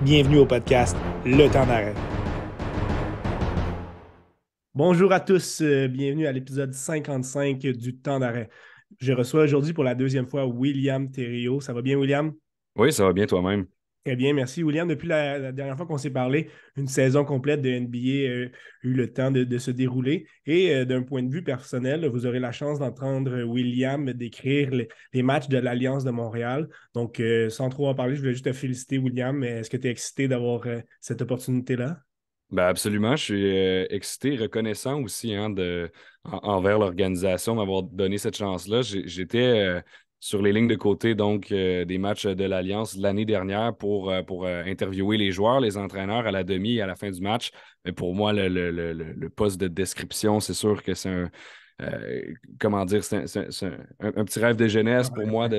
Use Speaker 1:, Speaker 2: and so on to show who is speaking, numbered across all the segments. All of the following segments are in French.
Speaker 1: Bienvenue au podcast Le Temps d'arrêt. Bonjour à tous, bienvenue à l'épisode 55 du Temps d'arrêt. Je reçois aujourd'hui pour la deuxième fois William Thériault. Ça va bien, William?
Speaker 2: Oui, ça va bien toi-même.
Speaker 1: Très bien, merci, William. Depuis la dernière fois qu'on s'est parlé, une saison complète de NBA a eu le temps de se dérouler. Et d'un point de vue personnel, vous aurez la chance d'entendre William décrire les matchs de l'Alliance de Montréal. Donc, sans trop en parler, je voulais juste te féliciter, William. Est-ce que tu es excité d'avoir cette opportunité-là?
Speaker 2: Ben absolument, je suis excité, reconnaissant aussi envers l'organisation d'avoir donné cette chance-là. J'étais sur les lignes de côté donc des matchs de l'Alliance l'année dernière pour interviewer les joueurs, les entraîneurs à la demi et à la fin du match. Mais pour moi, le poste de description, c'est sûr que c'est comment dire, c'est un petit rêve de jeunesse pour moi tu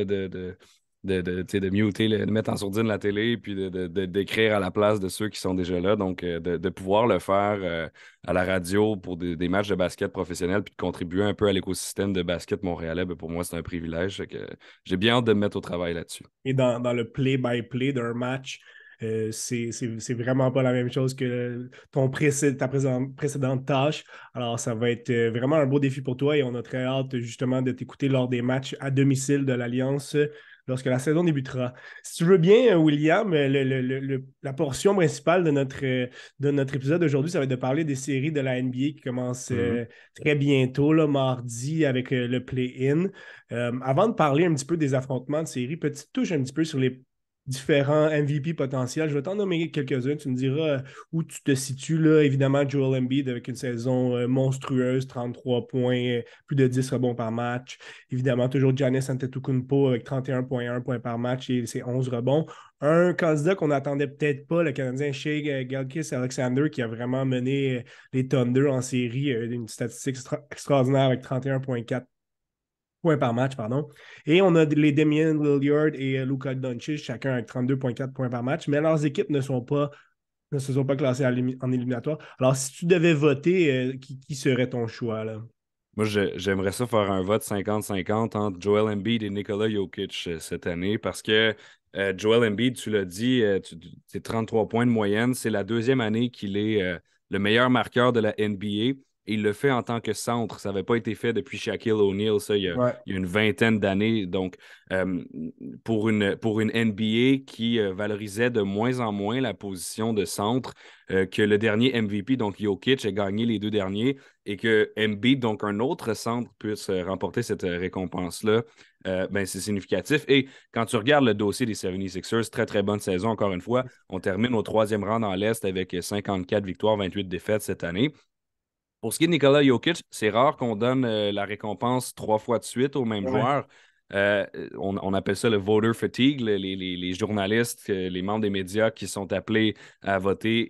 Speaker 2: sais, de muter, de mettre en sourdine la télé, puis d'écrire à la place de ceux qui sont déjà là. Donc, de pouvoir le faire à la radio pour des matchs de basket professionnels, puis de contribuer un peu à l'écosystème de basket montréalais, ben, pour moi, c'est un privilège. Fait que j'ai bien hâte de me mettre au travail là-dessus.
Speaker 1: Et dans le play-by-play d'un match, c'est vraiment pas la même chose que ta précédente tâche. Alors, ça va être vraiment un beau défi pour toi et on a très hâte justement de t'écouter lors des matchs à domicile de l'Alliance lorsque la saison débutera. Si tu veux bien, William, la portion principale de notre épisode aujourd'hui, ça va être de parler des séries de la NBA qui commencent
Speaker 2: Mhm.
Speaker 1: très bientôt, là, mardi, avec le play-in. Avant de parler un petit peu des affrontements de série, petite touche un petit peu sur les différents MVP potentiels. Je vais t'en nommer quelques-uns. Tu me diras où tu te situes. Là. Évidemment, Joel Embiid avec une saison monstrueuse, 33 points, plus de 10 rebonds par match. Évidemment, toujours Giannis Antetokounmpo avec 31,1 points par match et ses 11 rebonds. Un candidat qu'on n'attendait peut-être pas, le Canadien Shea Gilgeous-Alexander, qui a vraiment mené les Thunder en série, une statistique extraordinaire avec 31,4 points par match, pardon. Et on a les Damian Lillard et Luka Doncic, chacun avec 32,4 points par match, mais leurs équipes ne se sont pas classées en éliminatoire. Alors, si tu devais voter, qui serait ton choix, là?
Speaker 2: Moi, j'aimerais ça faire un vote 50-50 entre Joel Embiid et Nikola Jokic cette année parce que Joel Embiid, tu l'as dit, c'est 33 points de moyenne. C'est la deuxième année qu'il est le meilleur marqueur de la NBA. Et il le fait en tant que centre. Ça n'avait pas été fait depuis Shaquille O'Neal, ça,
Speaker 1: Ouais.
Speaker 2: il y a une vingtaine d'années. Donc, euh, pour une NBA qui valorisait de moins en moins la position de centre, que le dernier MVP, donc Jokic, a gagné les deux derniers et que Embiid, donc un autre centre, puisse remporter cette récompense-là, ben, c'est significatif. Et quand tu regardes le dossier des 76ers, très, très bonne saison, encore une fois. On termine au troisième rang dans l'Est avec 54 victoires, 28 défaites cette année. Pour ce qui est de Nikola Jokic, c'est rare qu'on donne la récompense trois fois de suite au même
Speaker 1: Ouais.
Speaker 2: joueur. On appelle ça le voter fatigue, les journalistes, les membres des médias qui sont appelés à voter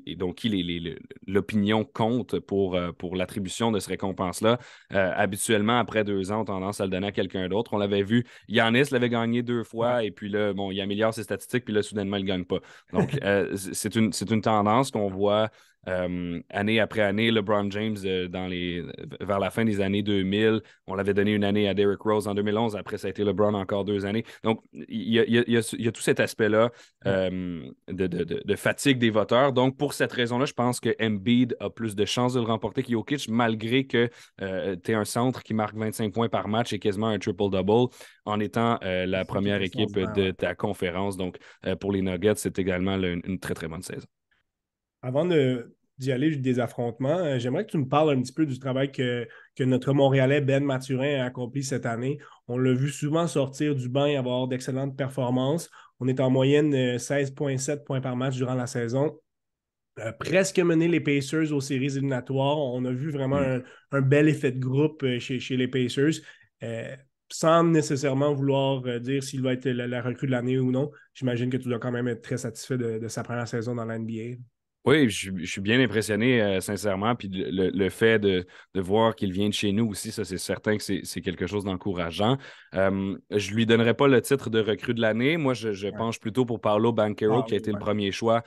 Speaker 2: et donc qui l'opinion compte pour l'attribution de ce récompense-là. Habituellement, après 2 ans, on a tendance à le donner à quelqu'un d'autre. On l'avait vu, Giannis l'avait gagné deux
Speaker 1: Ouais.
Speaker 2: fois et puis là, bon, il améliore ses statistiques, puis là, soudainement, il ne gagne pas. Donc, c'est une tendance qu'on voit année après année. LeBron James, vers la fin des années 2000, on l'avait donné une année à Derrick Rose en 2011. Après, ça a été LeBron encore 2 années. Donc, il y a tout cet aspect-là
Speaker 1: Ouais.
Speaker 2: de fatigue des voteurs. Donc, pour cette raison-là, je pense que Embiid a plus de chances de le remporter que Jokic, malgré que tu es un centre qui marque 25 points par match et quasiment un triple-double en étant la
Speaker 1: C'est tout
Speaker 2: première équipe
Speaker 1: extraordinaire, ouais.
Speaker 2: de ta conférence. Donc, pour les Nuggets, c'est également une très, très bonne saison.
Speaker 1: Avant d'y aller des affrontements, j'aimerais que tu me parles un petit peu du travail que notre Montréalais Ben Mathurin a accompli cette année. On l'a vu souvent sortir du banc et avoir d'excellentes performances. On est en moyenne 16,7 points par match durant la saison. Presque mené les Pacers aux séries éliminatoires. On a vu vraiment
Speaker 2: Mm.
Speaker 1: un bel effet de groupe chez les Pacers. Euh, Sans nécessairement vouloir dire s'il va être la recrue de l'année ou non, j'imagine que tu dois quand même être très satisfait de sa première saison dans la NBA.
Speaker 2: Oui, je suis bien impressionné, sincèrement. Puis le fait de voir qu'il vient de chez nous aussi, ça, c'est certain que c'est quelque chose d'encourageant. Je lui donnerai pas le titre de recrue de l'année. Moi, je
Speaker 1: Ouais.
Speaker 2: penche plutôt pour Paolo Banchero,
Speaker 1: Ah
Speaker 2: qui a
Speaker 1: oui,
Speaker 2: été le
Speaker 1: ouais.
Speaker 2: premier choix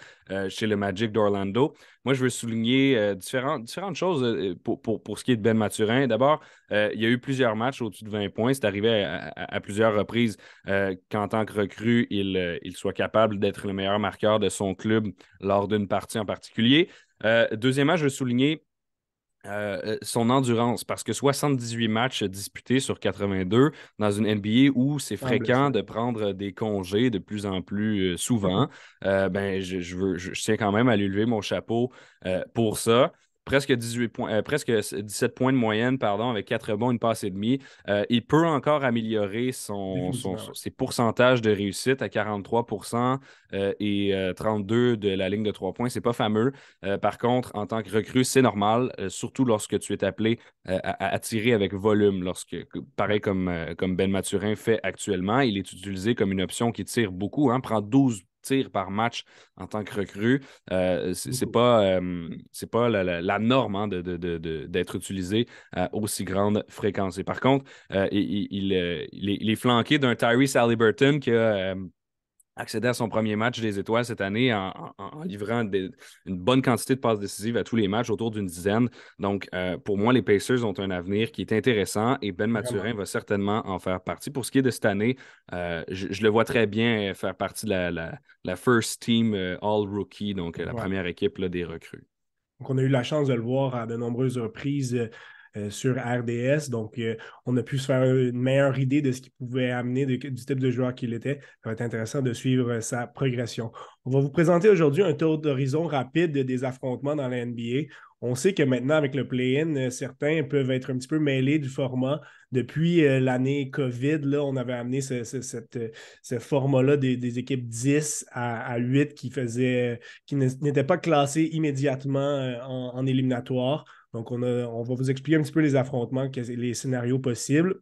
Speaker 2: chez le Magic d'Orlando. moi, je veux souligner différentes choses pour ce qui est de Ben Mathurin. D'abord, il y a eu plusieurs matchs au-dessus de 20 points. C'est arrivé à plusieurs reprises qu'en tant que recrue, il soit capable d'être le meilleur marqueur de son club lors d'une partie en particulier. Deuxièmement, je veux souligner son endurance, parce que 78 matchs disputés sur 82 dans une NBA où c'est
Speaker 1: Sans
Speaker 2: fréquent
Speaker 1: blessure.
Speaker 2: de prendre des congés de plus en plus souvent, ben, je tiens quand même à lui lever mon chapeau pour ça. Presque 18 points, presque 17 points de moyenne, pardon, avec 4 rebonds, une passe et demie. Il peut encore améliorer
Speaker 1: Définitivement, ouais.
Speaker 2: ses pourcentages de réussite à 43 et 32 de la ligne de 3 points. C'est pas fameux. Par contre, en tant que recrue, c'est normal, surtout lorsque tu es appelé à tirer avec volume, pareil
Speaker 1: Ouais,
Speaker 2: comme Ben Mathurin fait actuellement, il est utilisé comme une option qui tire beaucoup, hein, prend 12 tirs par match en tant que recrue.
Speaker 1: beaucoup.
Speaker 2: C'est pas la norme hein, d'être utilisé à aussi grande fréquence. Et par contre, il est flanqué d'un Tyrese Haliburton qui a accéder à son premier match des étoiles cette année en livrant une bonne quantité de passes décisives à tous les matchs, autour d'une dizaine. Donc, pour moi, les Pacers ont un avenir qui est intéressant et Ben Mathurin
Speaker 1: Vraiment.
Speaker 2: va certainement en faire partie. Pour ce qui est de cette année, je le vois très bien faire partie de la First Team All-Rookie, donc la
Speaker 1: Ouais.
Speaker 2: première équipe là, des recrues.
Speaker 1: Donc, on a eu la chance de le voir à de nombreuses reprises sur RDS. Donc, on a pu se faire une meilleure idée de ce qu'il pouvait amener, du type de joueur qu'il était. Ça va être intéressant de suivre sa progression. On va vous présenter aujourd'hui un tour d'horizon rapide des affrontemements dans la NBA. On sait que maintenant, avec le play-in, certains peuvent être un petit peu mêlés du format. Depuis l'année COVID, là, on avait amené ce format-là des équipes 10 à 8 qui n'étaient pas classés immédiatement en éliminatoire. Donc, on va vous expliquer un petit peu les affrontements, les scénarios possibles.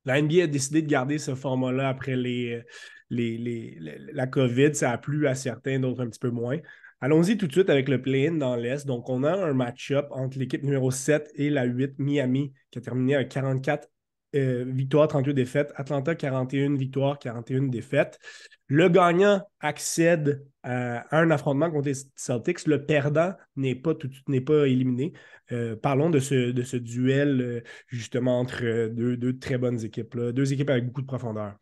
Speaker 1: La NBA a décidé de garder ce format-là après la COVID. Ça a plu à certains, d'autres un petit peu moins. Allons-y tout de suite avec le play-in dans l'Est. Donc, on a un match-up entre l'équipe numéro 7 et la 8, Miami, qui a terminé avec 44 victoires, 38 défaites. Atlanta, 41 victoires, 41 défaites. Le gagnant accède à un affrontement contre les Celtics. Le perdant n'est pas éliminé. Parlons de ce duel justement entre deux très bonnes équipes, là. Deux équipes avec beaucoup de profondeur.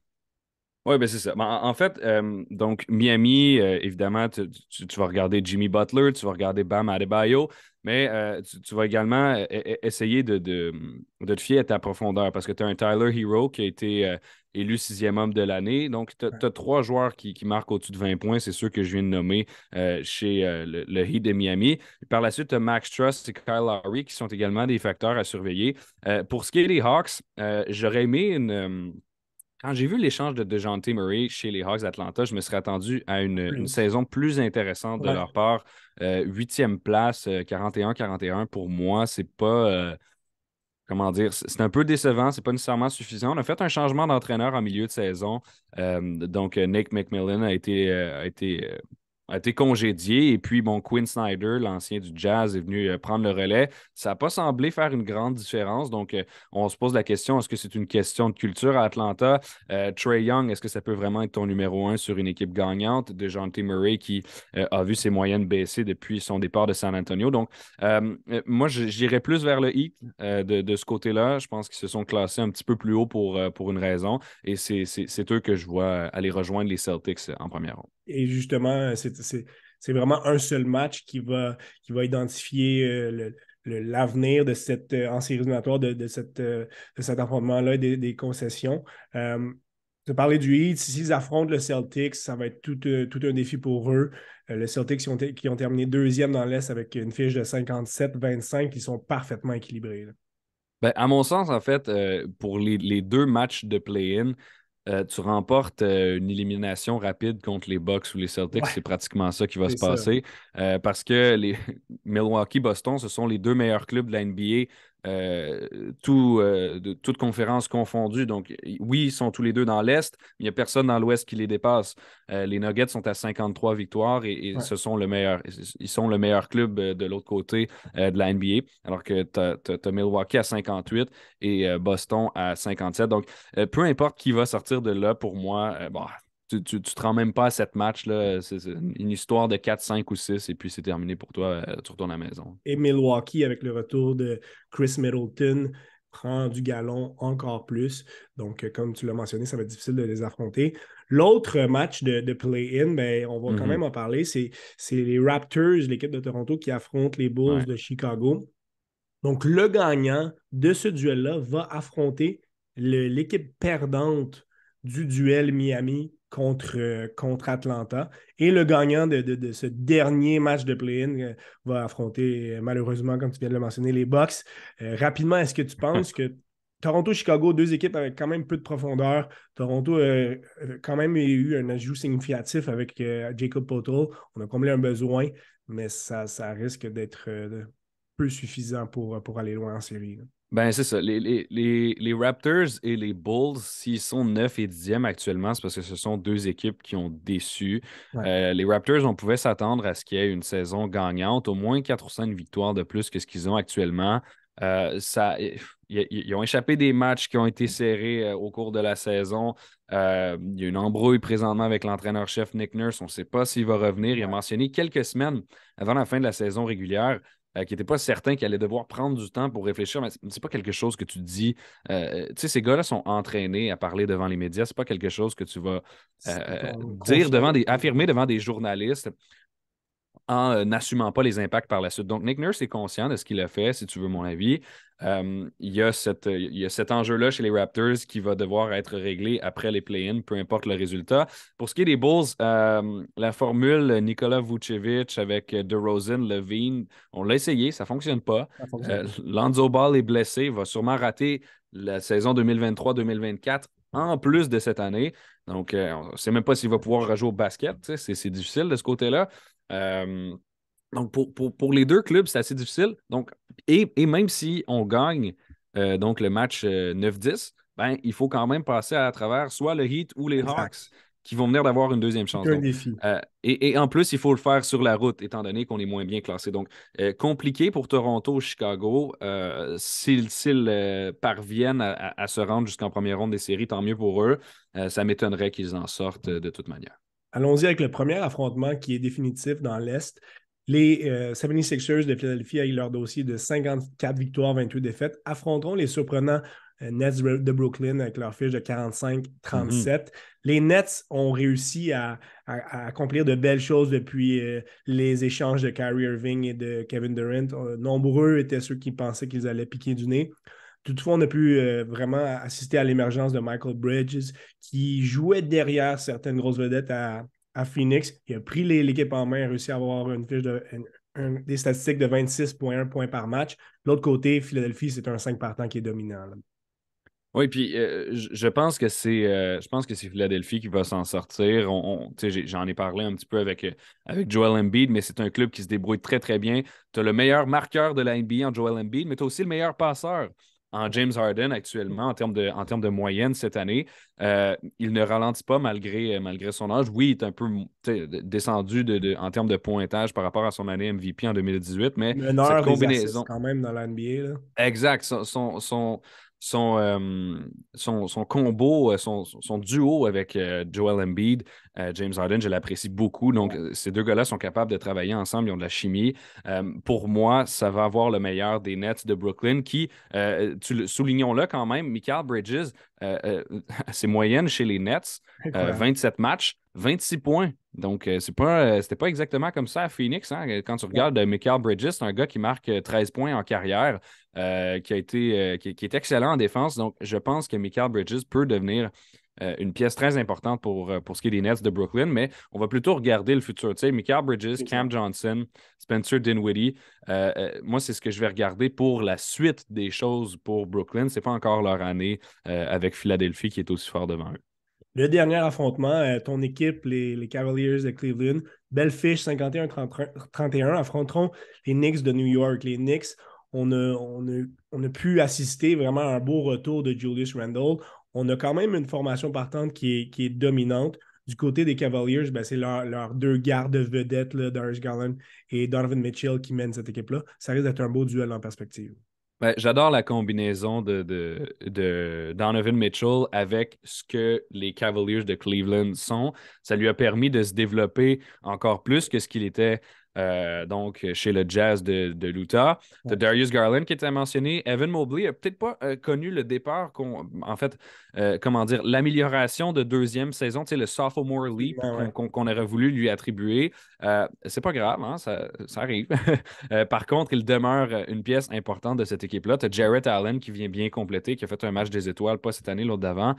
Speaker 2: Oui, ben c'est ça. Ben, en fait, donc Miami, évidemment, tu vas regarder Jimmy Butler, tu vas regarder Bam Adebayo, mais tu vas également essayer de te fier à ta profondeur parce que tu as un Tyler Hero qui a été élu sixième homme de l'année. Donc, tu
Speaker 1: Ouais.
Speaker 2: as trois joueurs qui marquent au-dessus de 20 points. C'est ceux que je viens de nommer chez le Heat de Miami. Par la suite, tu as Max Truss et Kyle Lowry qui sont également des facteurs à surveiller. Pour ce qui est des Hawks, j'aurais aimé quand j'ai vu l'échange de DeJounte Murray chez les Hawks d'Atlanta, je me serais attendu à une
Speaker 1: Plus.
Speaker 2: saison plus intéressante de
Speaker 1: Ouais.
Speaker 2: leur part. Huitième place, 41-41 pour moi, c'est pas, comment dire, c'est un peu décevant, c'est pas nécessairement suffisant. On a fait un changement d'entraîneur en milieu de saison. Donc, Nick McMillan a été congédié. Et puis, bon, Quinn Snyder, l'ancien du Jazz, est venu prendre le relais. Ça n'a pas semblé faire une grande différence. Donc, on se pose la question, est-ce que c'est une question de culture à Atlanta? Trey Young, est-ce que ça peut vraiment être ton numéro un sur une équipe gagnante? DeJounte Murray qui a vu ses moyennes baisser depuis son départ de San Antonio. Donc, moi, j'irais plus vers le Heat de ce côté-là. Je pense qu'ils se sont classés un petit peu plus haut pour une raison. Et c'est eux que je vois aller rejoindre les Celtics en première ronde.
Speaker 1: Et justement, c'est vraiment un seul match qui va identifier l'avenir de cette en séries éliminatoires de cet affrontement-là, des concessions. Tu as parlé du Heat, s'ils affrontent le Celtics, ça va être tout un défi pour eux. Le Celtics qui ont terminé deuxième dans l'Est avec une fiche de 57-25, ils sont parfaitement équilibrés, là.
Speaker 2: Ben, à mon sens, en fait, pour les deux matchs de play-in, tu remportes une élimination rapide contre les Bucks ou les Celtics. C'est
Speaker 1: Ouais,
Speaker 2: pratiquement ça qui va
Speaker 1: c'est
Speaker 2: se
Speaker 1: ça.
Speaker 2: passer parce que les Milwaukee-Boston, ce sont les deux meilleurs clubs de la NBA, de toutes conférences confondues. Donc, oui, ils sont tous les deux dans l'Est, mais il n'y a personne dans l'Ouest qui les dépasse. Les Nuggets sont à 53 victoires et
Speaker 1: Ouais.
Speaker 2: ce sont ils sont le meilleur club de l'autre côté de la NBA, alors que tu as Milwaukee à 58 et Boston à 57. Donc, peu importe qui va sortir de là, pour moi, bon, tu te rends même pas à 7 matchs, là. C'est une histoire de 4, 5 ou 6, et puis c'est terminé pour toi. Tu retournes à la maison.
Speaker 1: Et Milwaukee, avec le retour de Chris Middleton, prend du galon encore plus. Donc, comme tu l'as mentionné, ça va être difficile de les affronter. L'autre match de play-in, ben, on va quand
Speaker 2: Mhm.
Speaker 1: même en parler, c'est les Raptors, l'équipe de Toronto, qui affrontent les Bulls
Speaker 2: Ouais.
Speaker 1: de Chicago. Donc, le gagnant de ce duel-là va affronter l'équipe perdante du duel Miami contre Atlanta. Et le gagnant de ce dernier match de play-in va affronter, malheureusement, comme tu viens de le mentionner, les Bucks. Rapidement, est-ce que tu penses que Toronto-Chicago, deux équipes avec quand même peu de profondeur. Toronto a quand même eu un ajout significatif avec Jacob Poeltl. On a comblé un besoin, mais ça risque d'être peu suffisant pour aller loin en série. Là.
Speaker 2: Ben, c'est ça. Les Raptors et les Bulls, s'ils sont 9 et 10e actuellement, c'est parce que ce sont deux équipes qui ont déçu.
Speaker 1: Ouais.
Speaker 2: Les Raptors, on pouvait s'attendre à ce qu'il y ait une saison gagnante, au moins 4 ou 5 victoires de plus que ce qu'ils ont actuellement. Ils ont échappé des matchs qui ont été serrés au cours de la saison. Il y a une embrouille présentement avec l'entraîneur-chef Nick Nurse. On ne sait pas s'il va revenir. Il a
Speaker 1: Ouais.
Speaker 2: mentionné quelques semaines avant la fin de la saison régulière qui n'était pas certain qu'il allait devoir prendre du temps pour réfléchir, mais c'est pas quelque chose que tu dis. Tu sais, ces gars-là sont entraînés à parler devant les médias. C'est pas quelque chose que tu vas
Speaker 1: C'est
Speaker 2: dire
Speaker 1: conscient.
Speaker 2: affirmer devant des journalistes en n'assumant pas les impacts par la suite. Donc, Nick Nurse est conscient de ce qu'il a fait, si tu veux mon avis. Il y a cet enjeu-là chez les Raptors qui va devoir être réglé après les play-ins, peu importe le résultat. Pour ce qui est des Bulls, la formule Nikola Vucevic avec DeRozan, Levine, on l'a essayé, ça ne fonctionne pas.
Speaker 1: Ça fonctionne pas.
Speaker 2: Lonzo Ball est blessé, va sûrement rater la saison 2023-2024 en plus de cette année. Donc, on ne sait même pas s'il va pouvoir rejouer au basket. C'est difficile de ce côté-là. Euh, donc, pour les deux clubs, c'est assez difficile. Donc, et même si on gagne donc le match 9-10, ben, il faut quand même passer à travers soit le Heat ou les Hawks
Speaker 1: Exact.
Speaker 2: qui vont venir d'avoir une deuxième chance.
Speaker 1: C'est un
Speaker 2: Donc,
Speaker 1: défi.
Speaker 2: et en plus, il faut le faire sur la route, étant donné qu'on est moins bien classé. Donc, compliqué pour Toronto ou Chicago. S'ils parviennent à se rendre jusqu'en première ronde des séries, tant mieux pour eux. Ça m'étonnerait qu'ils en sortent de toute manière.
Speaker 1: Allons-y avec le premier affrontement qui est définitif dans l'Est. Les 76ers de Philadelphie, avec leur dossier de 54 victoires, 28 défaites, affronteront les surprenants Nets de Brooklyn avec leur fiche de
Speaker 2: Mhm.
Speaker 1: 45-37. Les Nets ont réussi à accomplir de belles choses depuis les échanges de Kyrie Irving et de Kevin Durant. Nombreux étaient ceux qui pensaient qu'ils allaient piquer du nez. Toutefois, on a pu vraiment assister à l'émergence de Michael Bridges, qui jouait derrière certaines grosses vedettes à Phoenix. Il a pris l'équipe en main, a réussi à avoir une fiche des statistiques de 26,1 points par match. De l'autre côté, Philadelphie, c'est un 5 partants qui est dominant. Là.
Speaker 2: Oui, puis je pense que c'est Philadelphie qui va s'en sortir. Tu sais, j'en ai parlé un petit peu avec Joel Embiid, mais c'est un club qui se débrouille très, très bien. Tu as le meilleur marqueur de la NBA en Joel Embiid, mais tu as aussi le meilleur passeur en James Harden actuellement en termes de moyenne cette année. Il ne ralentit pas malgré son âge. Oui, il est un peu descendu en termes de pointage par rapport à son année MVP en 2018, mais cette
Speaker 1: Meneur des assists
Speaker 2: combinaison.
Speaker 1: quand même dans la NBA. Là.
Speaker 2: Exact. Son, son combo, son duo avec Joel Embiid, James Harden, je l'apprécie beaucoup. Donc,
Speaker 1: Ouais.
Speaker 2: ces deux gars-là sont capables de travailler ensemble, ils ont de la chimie. Pour moi, ça va avoir le meilleur des Nets de Brooklyn qui, soulignons-le quand même, Mikal Bridges, ses moyennes chez les Nets,
Speaker 1: Incroyable.
Speaker 2: 27 matchs, 26 points. Donc, c'était pas exactement comme ça à Phoenix. Hein. Quand tu
Speaker 1: Non,
Speaker 2: regardes Mikal Bridges, c'est un gars qui marque 13 points en carrière, qui est excellent en défense. Donc, je pense que Mikal Bridges peut devenir une pièce très importante pour ce qui est des Nets de Brooklyn, mais on va plutôt regarder le futur. Tu sais, Mikal Bridges, Cam
Speaker 1: exact.
Speaker 2: Johnson, Spencer Dinwiddie, moi, c'est ce que je vais regarder pour la suite des choses pour Brooklyn. C'est pas encore leur année avec Philadelphie qui est aussi fort devant eux.
Speaker 1: Le dernier affrontement, ton équipe, les Cavaliers de Cleveland, belle fiche 51-31, affronteront les Knicks de New York. Les Knicks, on a pu assister vraiment à un beau retour de Julius Randle. On a quand même une formation partante qui est dominante. Du côté des Cavaliers, ben, c'est leurs deux gardes vedettes, là, Darius Garland et Donovan Mitchell, qui mènent cette équipe-là. Ça risque d'être un beau duel en perspective.
Speaker 2: Ben, j'adore la combinaison de Donovan Mitchell avec ce que les Cavaliers de Cleveland sont. Ça lui a permis de se développer encore plus que ce qu'il était donc chez le Jazz de l'Utah. Tu as
Speaker 1: Ouais.
Speaker 2: Darius Garland qui était mentionné. Evan Mobley a peut-être pas connu le départ, en fait, comment dire, l'amélioration de deuxième saison, tu sais, le sophomore leap
Speaker 1: Absolument, ouais.
Speaker 2: qu'on aurait voulu lui attribuer. C'est pas grave, hein, ça arrive. Par contre, il demeure une pièce importante de cette équipe-là. Tu as Jarrett Allen qui vient bien compléter, qui a fait un match des étoiles, pas cette année, l'autre d'avant,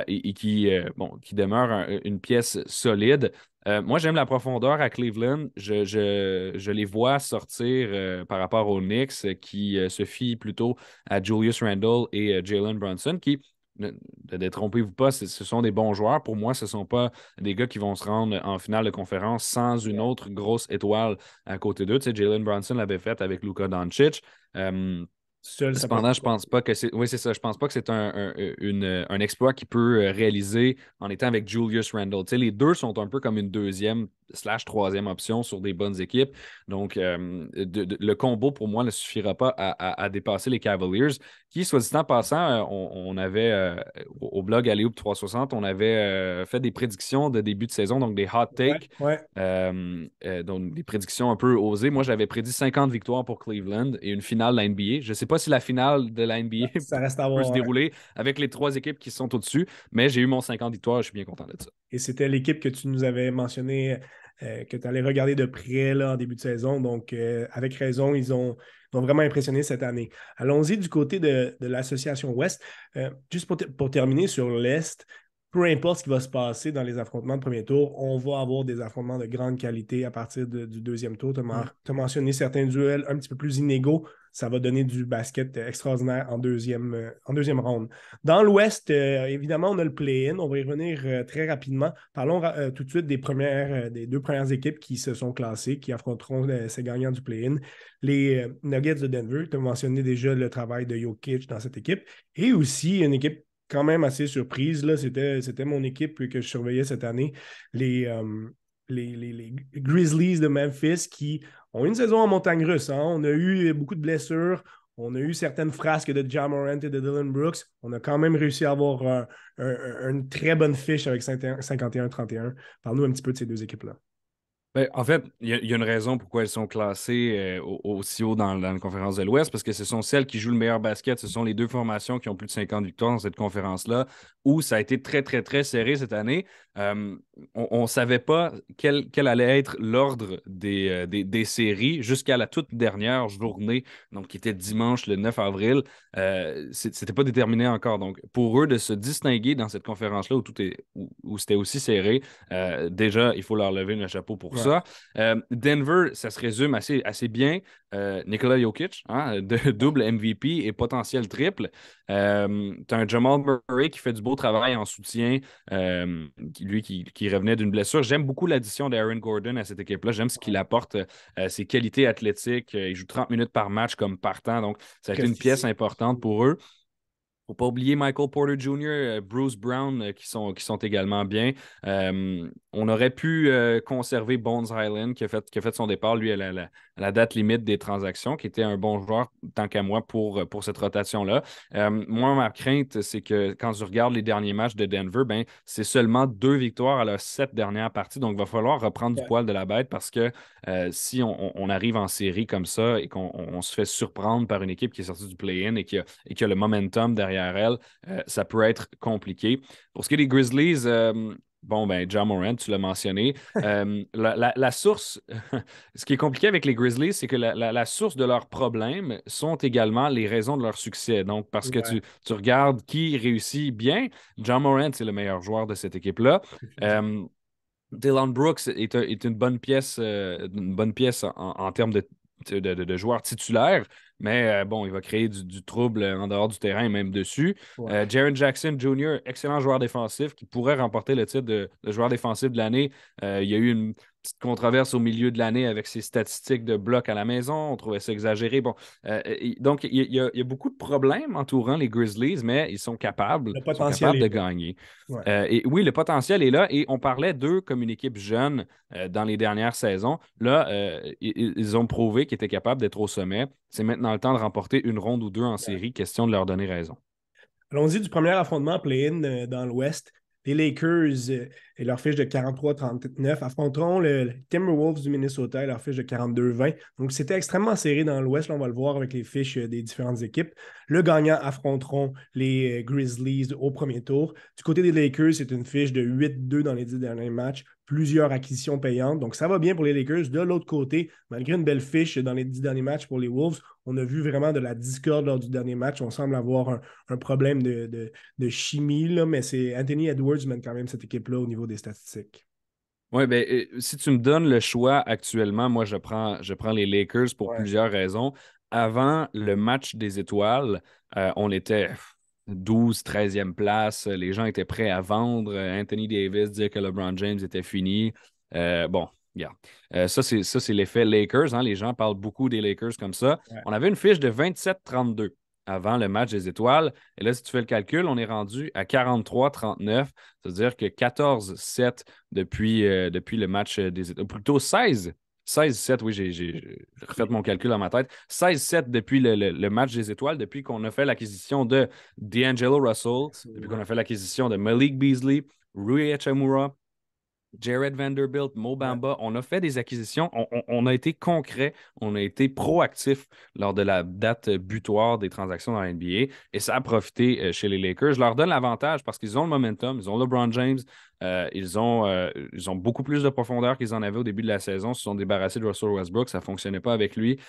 Speaker 2: et qui, bon, qui demeure une pièce solide. Moi, j'aime la profondeur à Cleveland. Je les vois sortir par rapport aux Knicks qui se fient plutôt à Julius Randle et Jalen Brunson, qui, ne détrompez-vous pas, ce sont des bons joueurs. Pour moi, ce ne sont pas des gars qui vont se rendre en finale de conférence sans une autre grosse étoile à côté d'eux. Tu sais, Jalen Brunson l'avait fait avec Luka Doncic. Euh,
Speaker 1: Seul, ça peut
Speaker 2: Cependant,
Speaker 1: pas.
Speaker 2: je pense pas que c'est. Oui, c'est ça. Je pense pas que c'est un exploit qu'il peut réaliser en étant avec Julius Randle. Tu sais, les deux sont un peu comme une deuxième slash troisième option sur des bonnes équipes. Donc, le combo, pour moi, ne suffira pas à dépasser les Cavaliers, qui, soit dit en passant, on avait, au blog Alley-Oop 360, on avait fait des prédictions de début de saison, donc des hot
Speaker 1: Ouais,
Speaker 2: takes,
Speaker 1: ouais.
Speaker 2: donc des prédictions un peu osées. Moi, j'avais prédit 50 victoires pour Cleveland et une finale de la NBA. Je ne sais pas si la finale de la NBA
Speaker 1: Ça reste à
Speaker 2: peut se
Speaker 1: voir, ouais.
Speaker 2: dérouler avec les trois équipes qui sont au-dessus, mais j'ai eu mon 50 victoires et je suis bien content de ça.
Speaker 1: Et c'était l'équipe que tu nous avais mentionné, que tu allais regarder de près là, en début de saison. Donc, avec raison, ils ont vraiment impressionné cette année. Allons-y du côté de l'association Ouest. Juste pour terminer sur l'Est, peu importe ce qui va se passer dans les affrontements de premier tour, on va avoir des affrontements de grande qualité à partir du deuxième tour. Tu
Speaker 2: Mm.
Speaker 1: as mentionné certains duels un petit peu plus inégaux. Ça va donner du basket extraordinaire en deuxième ronde. Dans l'Ouest, évidemment, on a le play-in. On va y revenir très rapidement. Parlons tout de suite des deux premières équipes qui se sont classées, qui affronteront ces gagnants du play-in. Les Nuggets de Denver, tu as mentionné déjà le travail de Jokic dans cette équipe. Et aussi une équipe quand même assez surprise. Là, c'était mon équipe que je surveillais cette année. Les, euh, les Grizzlies de Memphis qui ont une saison en montagne russe. Hein. On a eu beaucoup de blessures. On a eu certaines frasques de Ja Morant et de Dylan Brooks. On a quand même réussi à avoir une très bonne fiche avec 51-31. Parle-nous un petit peu de ces deux équipes-là.
Speaker 2: Ben, en fait, il y a une raison pourquoi elles sont classées aussi haut dans la conférence de l'Ouest, parce que ce sont celles qui jouent le meilleur basket. Ce sont les deux formations qui ont plus de 50 victoires dans cette conférence-là, où ça a été très, très, très serré cette année. Euh, on ne savait pas quel allait être l'ordre des séries jusqu'à la toute dernière journée, donc qui était dimanche le 9 avril. C'était pas déterminé encore. Donc, pour eux de se distinguer dans cette conférence-là où c'était aussi serré, déjà, il faut leur lever le chapeau pour
Speaker 1: Ouais.
Speaker 2: ça. Denver, ça se résume assez bien. Nikola Jokic, hein, double MVP et potentiel triple. Tu as un Jamal Murray qui fait du beau travail en soutien, qui revenait d'une blessure. J'aime beaucoup l'addition d'Aaron Gordon à cette équipe-là. J'aime ce qu'il apporte, ses qualités athlétiques. Il joue 30 minutes par match comme partant. Donc, ça a été
Speaker 1: Très
Speaker 2: une pièce
Speaker 1: physique.
Speaker 2: importante pour eux. Faut pas oublier Michael Porter Jr., Bruce Brown qui sont également bien. On aurait pu conserver Bones Highland qui a fait son départ, lui, à la date limite des transactions, qui était un bon joueur, tant qu'à moi, pour cette rotation-là. Moi, ma crainte, c'est que quand je regarde les derniers matchs de Denver, ben, c'est seulement 2 victoires à leurs 7 dernières parties. Donc, il va falloir reprendre du
Speaker 1: Ouais.
Speaker 2: poil de la bête parce que si on arrive en série comme ça et qu'on se fait surprendre par une équipe qui est sortie du play-in et qui a le momentum derrière elle, ça peut être compliqué. Pour ce qui est des Grizzlies, bon, ben, Ja Morant, tu l'as mentionné. La source, ce qui est compliqué avec les Grizzlies, c'est que la source de leurs problèmes sont également les raisons de leur succès. Donc, parce que
Speaker 1: Ouais.
Speaker 2: tu regardes qui réussit bien, Ja Morant, c'est le meilleur joueur de cette équipe-là. Euh, Dylan Brooks est une bonne pièce en termes de joueur titulaire, mais bon, il va créer du trouble en dehors du terrain et même dessus.
Speaker 1: Ouais.
Speaker 2: Jaren Jackson Jr., excellent joueur défensif qui pourrait remporter le titre de joueur défensif de l'année. Il y a eu une petite controverse au milieu de l'année avec ses statistiques de bloc à la maison. On trouvait ça exagéré. Bon, donc, il y a beaucoup de problèmes entourant les Grizzlies, mais ils sont capables,
Speaker 1: Le
Speaker 2: sont
Speaker 1: potentiel
Speaker 2: capables
Speaker 1: est
Speaker 2: de
Speaker 1: là.
Speaker 2: gagner.
Speaker 1: Ouais.
Speaker 2: Et oui, le potentiel est là et on parlait d'eux comme une équipe jeune dans les dernières saisons. Là, ils ont prouvé qu'ils étaient capables d'être au sommet. C'est maintenant dans le temps de remporter une ronde ou deux en série, question de leur donner raison.
Speaker 1: Allons-y du premier affrontement play-in dans l'Ouest. Les Lakers et leur fiche de 43-39 affronteront le Timberwolves du Minnesota et leur fiche de 42-20. Donc, c'était extrêmement serré dans l'Ouest. Là, on va le voir avec les fiches des différentes équipes. Le gagnant affronteront les Grizzlies au premier tour. Du côté des Lakers, c'est une fiche de 8-2 dans les 10 derniers matchs. Plusieurs acquisitions payantes. Donc, ça va bien pour les Lakers. De l'autre côté, malgré une belle fiche dans les 10 derniers matchs pour les Wolves, on a vu vraiment de la discorde lors du dernier match. On semble avoir un problème de chimie, là, mais c'est Anthony Edwards mène quand même cette équipe-là au niveau des statistiques.
Speaker 2: Oui, ben, si tu me donnes le choix actuellement, moi, je prends les Lakers pour
Speaker 1: Ouais,
Speaker 2: plusieurs raisons. Avant le match des étoiles, on était 12, 13e place. Les gens étaient prêts à vendre. Anthony Davis dire que LeBron James était fini. Bon, regarde. Ça, c'est l'effet Lakers, hein. Les gens parlent beaucoup des Lakers comme ça.
Speaker 1: ouais.
Speaker 2: On avait une fiche de 27-32 avant le match des étoiles. Et là, si tu fais le calcul, on est rendu à 43-39. C'est-à-dire que 14-7 depuis le match des étoiles. Plutôt 16-7, oui, j'ai refait mon calcul dans ma tête. 16-7 depuis le match des étoiles, depuis qu'on a fait l'acquisition de D'Angelo Russell, depuis qu'on
Speaker 1: Ouais.
Speaker 2: a fait l'acquisition de Malik Beasley, Rui Hachimura, Jared Vanderbilt, Mo
Speaker 1: Ouais.
Speaker 2: Bamba, on a fait des acquisitions, on a été concret, on a été proactif lors de la date butoir des transactions dans la NBA et ça a profité chez les Lakers. Je leur donne l'avantage parce qu'ils ont le momentum, ils ont LeBron James, ils ont beaucoup plus de profondeur qu'ils en avaient au début de la saison. Ils se sont débarrassés de Russell Westbrook, ça ne fonctionnait pas avec lui.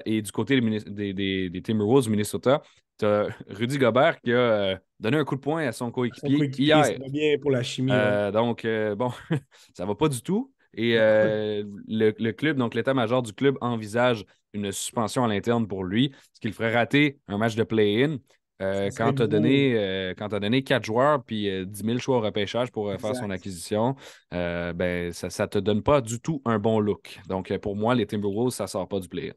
Speaker 2: Et du côté des Timberwolves du Minnesota, tu as Rudy Gobert qui a donné un coup de poing à son
Speaker 1: Son
Speaker 2: coéquipier
Speaker 1: coéquipier, ça
Speaker 2: hier.
Speaker 1: va bien pour la chimie. Ouais.
Speaker 2: Bon, ça va pas du tout. Et le club, donc l'état-major du club, envisage une suspension à l'interne pour lui, ce qui le ferait rater un match de play-in.
Speaker 1: Ça serait gros.
Speaker 2: Quand tu as donné 4 joueurs puis 10 000 choix au repêchage pour faire son
Speaker 1: Exact.
Speaker 2: acquisition, ben, ça ne te donne pas du tout un bon look. Donc, pour moi, les Timberwolves, ça ne sort pas du play-in.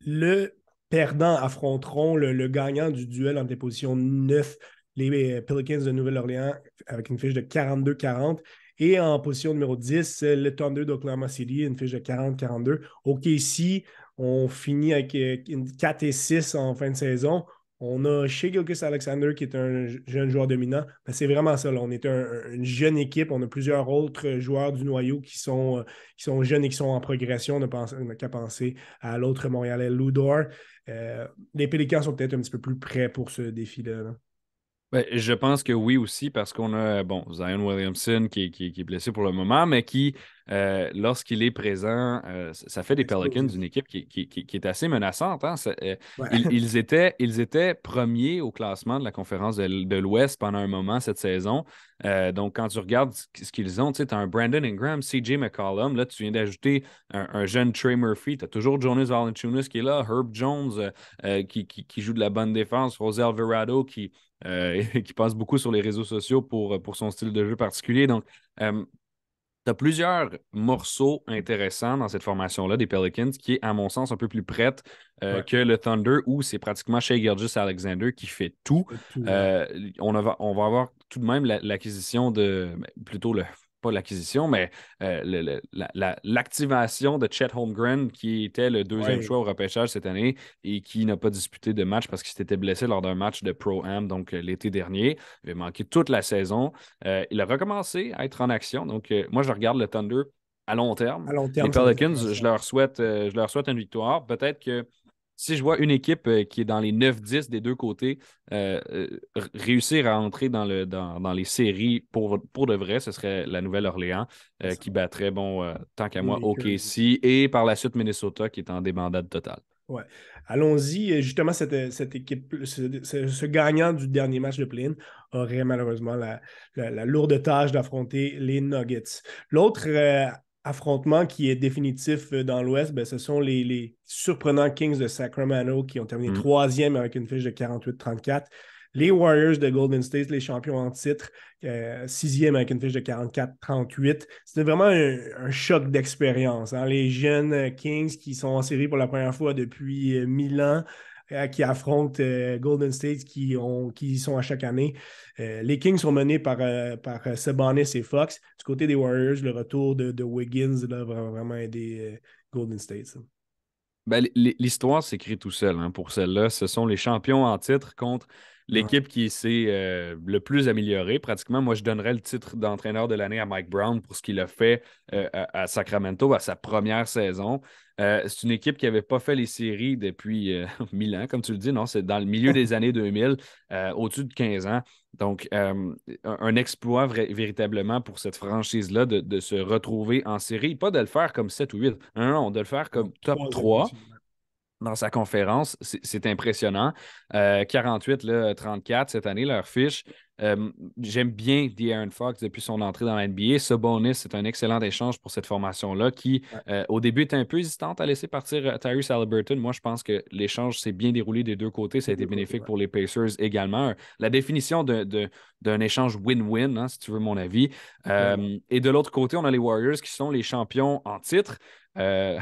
Speaker 1: Le perdant affronteront le gagnant du duel entre les positions 9, les Pelicans de Nouvelle-Orléans, avec une fiche de 42-40. Et en position numéro 10, le Thunder d'Oklahoma City, une fiche de 40-42. OKC, on finit avec une 4 et 6 en fin de saison. On a Shai Gilgeous-Alexander qui est un jeune joueur dominant. Ben, c'est vraiment ça. Là. On est une jeune équipe. On a plusieurs autres joueurs du noyau qui sont jeunes et qui sont en progression. On n'a qu'à penser à l'autre Montréalais, Ludor. Les Pélicans sont peut-être un petit peu plus prêts pour ce défi-là. Là.
Speaker 2: Ben, je pense que oui aussi, parce qu'on a bon, Zion Williamson qui est blessé pour le moment, mais qui, lorsqu'il est présent, ça fait des Pelicans
Speaker 1: Explosif.
Speaker 2: une équipe qui est assez menaçante, hein.
Speaker 1: Ouais.
Speaker 2: Ils étaient premiers au classement de la conférence de l'Ouest pendant un moment cette saison. Donc, quand tu regardes ce qu'ils ont, tu as un Brandon Ingram, CJ McCollum, là, tu viens d'ajouter un jeune Trey Murphy, tu as toujours Jonas Valanciunas qui est là, Herb Jones qui joue de la bonne défense, José Alvarado qui passe beaucoup sur les réseaux sociaux pour son style de jeu particulier. Donc, tu as plusieurs morceaux intéressants dans cette formation-là des Pelicans qui est, à mon sens, un peu plus prête
Speaker 1: Ouais.
Speaker 2: que le Thunder où c'est pratiquement Shai Gilgeous-Alexander qui fait tout.
Speaker 1: Fait tout, ouais.
Speaker 2: On va avoir tout de même l'acquisition de, plutôt pas l'acquisition, mais l'activation de Chet Holmgren, qui était le deuxième
Speaker 1: Ouais.
Speaker 2: choix au repêchage cette année et qui n'a pas disputé de match parce qu'il s'était blessé lors d'un match de Pro-Am, donc l'été dernier. Il avait manqué toute la saison. Il a recommencé à être en action. Donc, moi, je regarde le Thunder à long terme.
Speaker 1: À long
Speaker 2: Les
Speaker 1: terme, ça va être
Speaker 2: Pelicans,
Speaker 1: intéressant.
Speaker 2: je leur souhaite une victoire. Peut-être que si je vois une équipe qui est dans les 9-10 des deux côtés réussir à entrer dans les séries pour de vrai, ce serait la Nouvelle-Orléans qui battrait, bon, tant qu'à
Speaker 1: Les
Speaker 2: moi,
Speaker 1: Lakers.
Speaker 2: OKC et par la suite Minnesota qui est en débandade totale.
Speaker 1: Ouais. Allons-y. Justement, cette équipe, ce gagnant du dernier match de play-in aurait malheureusement la lourde tâche d'affronter les Nuggets. L'autre affrontement qui est définitif dans l'Ouest, ben, ce sont les surprenants Kings de Sacramento qui ont terminé
Speaker 2: Mm.
Speaker 1: troisième avec une fiche de 48-34. Les Warriors de Golden State, les champions en titre, sixième avec une fiche de 44-38. C'était vraiment un choc d'expérience. Hein. Les jeunes Kings qui sont en série pour la première fois depuis 1000 ans, qui affrontent Golden State qui sont à chaque année. Les Kings sont menés par Sabonis et Fox. Du côté des Warriors, le retour de Wiggins là, va vraiment aider Golden State. Ça.
Speaker 2: Ben, l'histoire s'écrit tout seul hein, pour celle-là. Ce sont les champions en titre contre
Speaker 1: Ouais.
Speaker 2: l'équipe qui s'est le plus améliorée. Pratiquement, moi, je donnerais le titre d'entraîneur de l'année à Mike Brown pour ce qu'il a fait à Sacramento, à sa première saison. C'est une équipe qui n'avait pas fait les séries depuis 1000 ans, comme tu le dis. Non, c'est dans le milieu des années 2000, au-dessus de 15 ans. Donc, un exploit véritablement pour cette franchise-là de se retrouver en série. Pas de le faire comme 7 ou 8. Non, non, de le faire
Speaker 1: Non,
Speaker 2: comme top
Speaker 1: 3
Speaker 2: 3
Speaker 1: effectivement.
Speaker 2: dans sa conférence. C'est impressionnant. 48, là, 34 cette année, leur fiche. J'aime bien De'Aaron Fox depuis son entrée dans la NBA. Sabonis, c'est un excellent échange pour cette formation-là qui,
Speaker 1: Ouais,
Speaker 2: au début, était un peu hésitante à laisser partir Tyrese Haliburton. Moi, je pense que l'échange s'est bien déroulé des deux côtés. Ça a
Speaker 1: des
Speaker 2: été
Speaker 1: deux côtés,
Speaker 2: bénéfique
Speaker 1: ouais.
Speaker 2: pour les Pacers également. La définition d'un échange win-win, hein, si tu veux mon avis.
Speaker 1: Vraiment.
Speaker 2: Et de l'autre côté, on a les Warriors qui sont les champions en titre. Euh,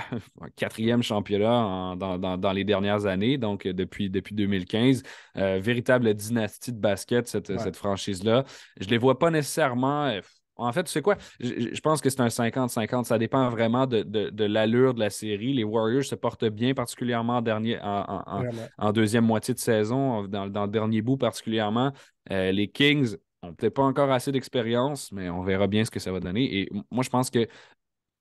Speaker 2: quatrième championnat dans les dernières années, donc depuis 2015. Véritable dynastie de basket,
Speaker 1: Ouais.
Speaker 2: cette franchise-là. Je ne les vois pas nécessairement. En fait, tu sais quoi? Je pense que c'est un 50-50. Ça dépend vraiment de l'allure de la série. Les Warriors se portent bien, particulièrement
Speaker 1: Vraiment.
Speaker 2: en deuxième moitié de saison, dans le dernier bout particulièrement. Les Kings n'ont peut-être pas encore assez d'expérience, mais on verra bien ce que ça va donner. Et moi, je pense que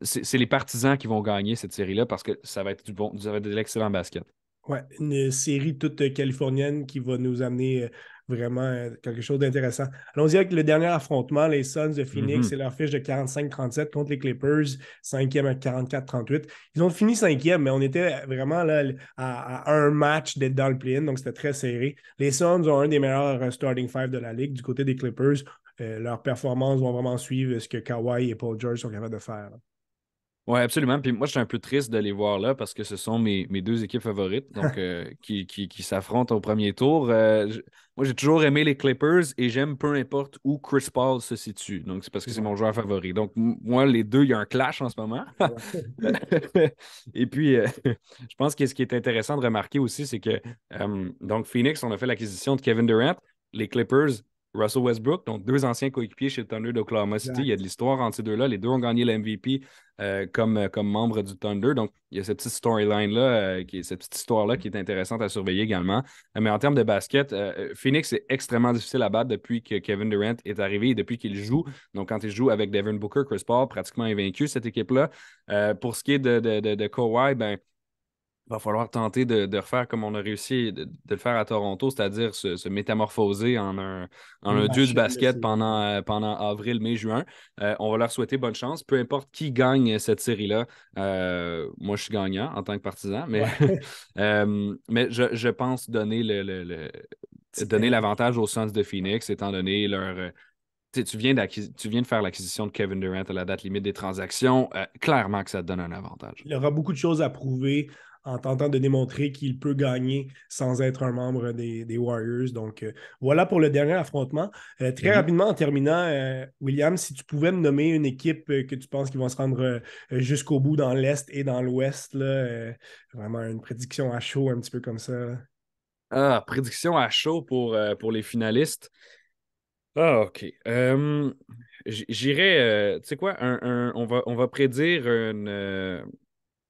Speaker 2: c'est les partisans qui vont gagner cette série-là parce que ça va être ça va être de l'excellent basket.
Speaker 1: Ouais, une série toute californienne qui va nous amener vraiment quelque chose d'intéressant. Allons-y avec le dernier affrontement, les Suns de Phoenix
Speaker 2: Mhm.
Speaker 1: et leur fiche de 45-37 contre les Clippers, cinquième à 44-38. Ils ont fini cinquième, mais on était vraiment là à un match d'être dans le play-in, donc c'était très serré. Les Suns ont un des meilleurs starting five de la ligue. Du côté des Clippers, leurs performances vont vraiment suivre ce que Kawhi et Paul George sont capables de faire.
Speaker 2: Oui, absolument. Puis moi, je suis un peu triste de les voir là parce que ce sont mes deux équipes favorites donc qui s'affrontent au premier tour. Moi, j'ai toujours aimé les Clippers et j'aime peu importe où Chris Paul se situe. Donc, c'est parce que c'est mon
Speaker 1: Ouais.
Speaker 2: joueur favori. Donc, moi, les deux, il y a un clash en ce moment.
Speaker 1: Ouais.
Speaker 2: Et puis, je pense que ce qui est intéressant de remarquer aussi, c'est que donc Phoenix, on a fait l'acquisition de Kevin Durant, les Clippers, Russell Westbrook, donc deux anciens coéquipiers chez le Thunder d'Oklahoma City. Il y a
Speaker 1: Exact.
Speaker 2: de l'histoire entre ces deux-là. Les deux ont gagné le MVP comme membre du Thunder. Donc, il y a cette petite storyline-là, cette petite histoire-là qui est intéressante à surveiller également. Mais en termes de basket, Phoenix est extrêmement difficile à battre depuis que Kevin Durant est arrivé et depuis qu'il joue. Donc, quand il joue avec Devin Booker, Chris Paul, pratiquement invaincu, cette équipe-là. Pour ce qui est de Kawhi, ben, il va falloir tenter de refaire comme on a réussi de le faire à Toronto, c'est-à-dire se métamorphoser en
Speaker 1: Une
Speaker 2: un dieu du
Speaker 1: machine de
Speaker 2: basket
Speaker 1: série.
Speaker 2: pendant avril, mai, juin. On va leur souhaiter bonne chance. Peu importe qui gagne cette série-là, moi je suis gagnant en tant que partisan, mais,
Speaker 1: Ouais.
Speaker 2: mais je pense donner
Speaker 1: Petit
Speaker 2: donner
Speaker 1: edge.
Speaker 2: l'avantage aux Suns de Phoenix, étant donné leur. Tu sais, tu viens de faire l'acquisition de Kevin Durant à la date limite des transactions. Clairement que ça te donne un avantage.
Speaker 1: Il aura beaucoup de choses à prouver en tentant de démontrer qu'il peut gagner sans être un membre des Warriors. Donc, voilà pour le dernier affrontement. Très
Speaker 2: Mhm.
Speaker 1: rapidement, en terminant, William, si tu pouvais me nommer une équipe que tu penses qui vont se rendre jusqu'au bout dans l'Est et dans l'Ouest, là, vraiment une prédiction à chaud, un petit peu comme ça. Là.
Speaker 2: Ah, prédiction à chaud pour les finalistes. Ah, OK. J'irais, tu sais quoi, on va prédire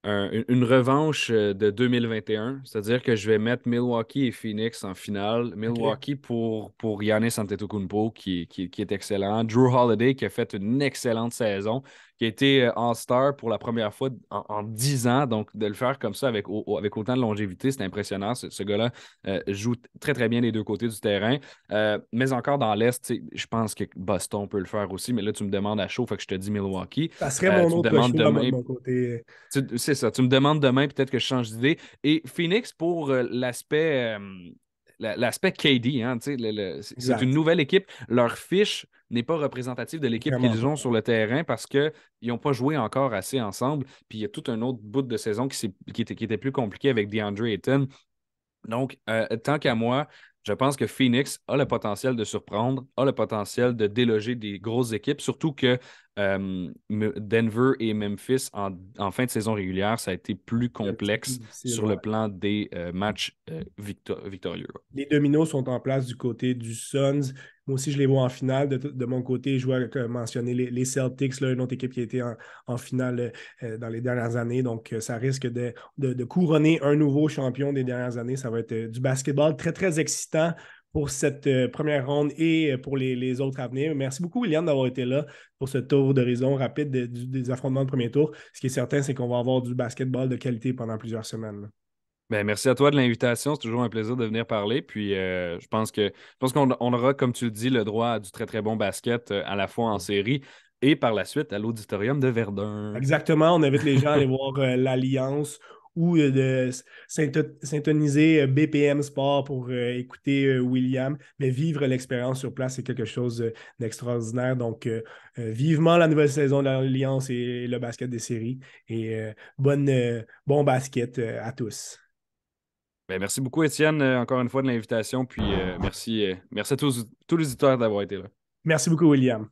Speaker 2: une revanche de 2021, c'est-à-dire que je vais mettre Milwaukee et Phoenix en finale.
Speaker 1: OK.
Speaker 2: Milwaukee pour Giannis Antetokounmpo qui est excellent. Drew Holiday qui a fait une excellente saison, qui a été All-Star pour la première fois en 10 ans. Donc, de le faire comme ça avec autant de longévité, c'est impressionnant. Ce gars-là joue très, très bien les deux côtés du terrain. Mais encore dans l'Est, tu sais, je pense que Boston peut le faire aussi. Mais là, tu me demandes à chaud, fait que je te dis Milwaukee.
Speaker 1: Ça serait mon
Speaker 2: Tu me
Speaker 1: autre
Speaker 2: demandes
Speaker 1: choix, moi, de
Speaker 2: demain
Speaker 1: mon côté.
Speaker 2: c'est ça. Tu me demandes demain, peut-être que je change d'idée. Et Phoenix, pour l'aspect KD, hein, tu sais, c'est une
Speaker 1: Exact.
Speaker 2: nouvelle équipe. Leur fiche n'est pas représentative de l'équipe
Speaker 1: Vraiment
Speaker 2: qu'ils
Speaker 1: pas.
Speaker 2: ont sur le terrain parce qu'ils n'ont pas joué encore assez ensemble. Puis il y a tout un autre bout de saison qui était plus compliqué avec DeAndre Ayton. Donc, tant qu'à moi, je pense que Phoenix a le potentiel de surprendre, a le potentiel de déloger des grosses équipes, surtout que Denver et Memphis, en fin de saison régulière, ça a été plus
Speaker 1: C'est un petit peu plus
Speaker 2: complexe
Speaker 1: difficile,
Speaker 2: sur
Speaker 1: ouais.
Speaker 2: le plan des matchs victorieux.
Speaker 1: Les dominos sont en place du côté du Suns. Moi aussi, je les vois en finale. De mon côté, je vois, comme mentionné, les Celtics, là, une autre équipe qui a été en finale dans les dernières années. Donc, ça risque de couronner un nouveau champion des dernières années. Ça va être du basketball très, très excitant pour cette première ronde et pour les autres à venir. Merci beaucoup, William, d'avoir été là pour ce tour d'horizon rapide des affrontements de premier tour. Ce qui est certain, c'est qu'on va avoir du basketball de qualité pendant plusieurs semaines, là.
Speaker 2: Ben, merci à toi de l'invitation. C'est toujours un plaisir de venir parler. Puis je pense qu'on aura, comme tu le dis, le droit à du très très bon basket à la fois en série et par la suite à l'Auditorium de Verdun.
Speaker 1: Exactement, on invite les gens à aller voir l'Alliance ou de syntoniser BPM Sport pour écouter William, mais vivre l'expérience sur place, c'est quelque chose d'extraordinaire. Donc, vivement la nouvelle saison de l'Alliance et le basket des séries. Et bon basket à tous.
Speaker 2: Ben, merci beaucoup, Étienne, encore une fois de l'invitation. Puis merci à tous les auditeurs d'avoir été là.
Speaker 1: Merci beaucoup, William.